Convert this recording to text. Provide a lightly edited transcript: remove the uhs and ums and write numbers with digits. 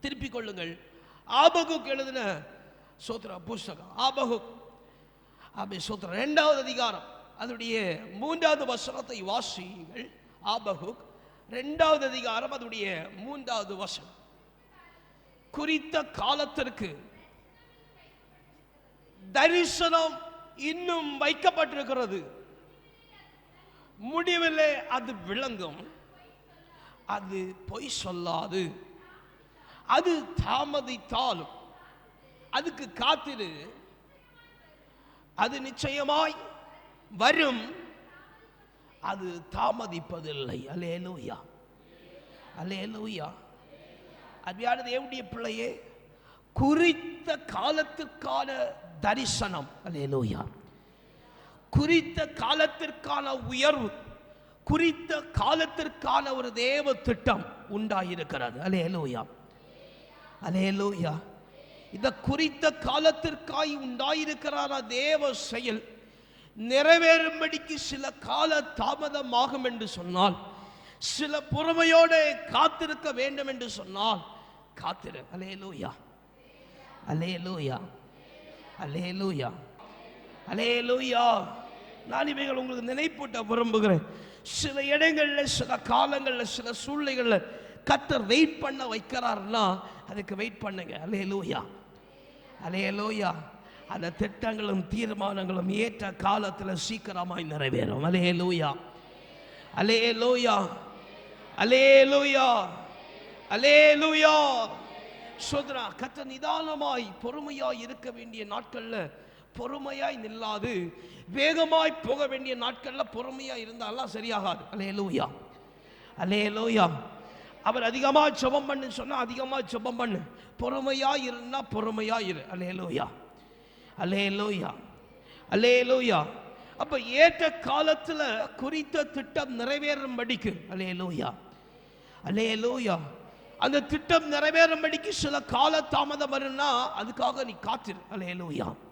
திருப்பிக் கொள்ளுங்கள். ஆபகுக் எழுதின சோத்திர புஸ்தகம் ஆபகுக் சோத்திரம் 2வது அதிகாரம் அதனுடைய 3வது வசனத்தை வாசியுங்கள். ஆபகுக் 2வது அதிகாரம் அதனுடைய 3வது வசனம். குறித்த காலத்திற்கு தரிசனம் இன்னும் வைக்கப்பட்டிருக்கிறது, முடிவிலே அது விளங்கும், அது பொய் சொல்லாது, அது தாமதித்தாலும் அதுக்கு காத்திரு, அது நிச்சயமாய் வரும், அது தாமதிப்பதில்லை. அல்லேலூயா, அல்லேலூயா. அருமையான தேவனுடைய பிள்ளையே, குறித்த காலத்திற்கான தரிசனம், அல்லேலூயா, குறித்த காலத்திற்கான உயர்வு, குறித்த காலத்திற்கான ஒரு தேவ திட்டம் உண்டாயிருக்கிறது. அல்லேலூயா, அல்லேலூயா. இந்த குறித்த காலத்திற்காய் உண்டாயிருக்கிறார் தேவ செயல் நிறைவேறும்படிக்கு சில கால தாமதமாகும் என்று சொன்னால், சில பொறுமையோடு காத்திருக்க வேண்டும் என்று சொன்னால் காத்திரு. அல்லேலூயா, அல்லேலூயா, அல்லேலூயா, அல்லேலூயா. நான் இவைகள் உங்களுக்கு நினைப்பூட்ட விரும்புகிறேன். சில இடங்களில், சில காலங்களில், சில சூழ்நிலைகளில் கர்த்தர் வெயிட் பண்ண வைக்கிறார்னா அதுக்கு வெயிட் பண்ணுங்க. அல்லேலூயா, அல்லேலூயா. அந்த திட்டங்களும் தீர்மானங்களும் ஏற்ற காலத்தில் சீக்கிரமாய் நிறைவேறும். அல்லேலூயா, அல்லேலூயா, அல்லேலூயா, அல்லேலூயா. சோதரா, கர்த்தர் நிதானமாய் பொறுமையாய் இருக்க வேண்டிய நாட்கள்ல பொறுமையாய் நில்லாது, வேகமாய் போக வேண்டிய நாட்கள்ல பொறுமையாய் இருந்தாலாம் சரியாகாது. அல்லேலூயா, அல்லேலூயா. அவர் அதிகமாக ஜெபம் பண்ணு சொன்னா அதிகமாக ஜெபம் பண்ணு, பொறுமையாய் இருந்தா பொறுமையாய் இரு. அல்லேலூயா, அல்லேலூயா, அல்லேலூயா. அப்ப ஏற்ற காலத்துல குறித்த திட்டம் நிறைவேறும்படிக்கு, அல்லேலூயா, அல்லேலூயா, அந்த திட்டம் நிறைவேறும்படிக்கு சில கால தாமதம் வரும்னா அதுக்காக நீ காத்திரு. அல்லேலூயா.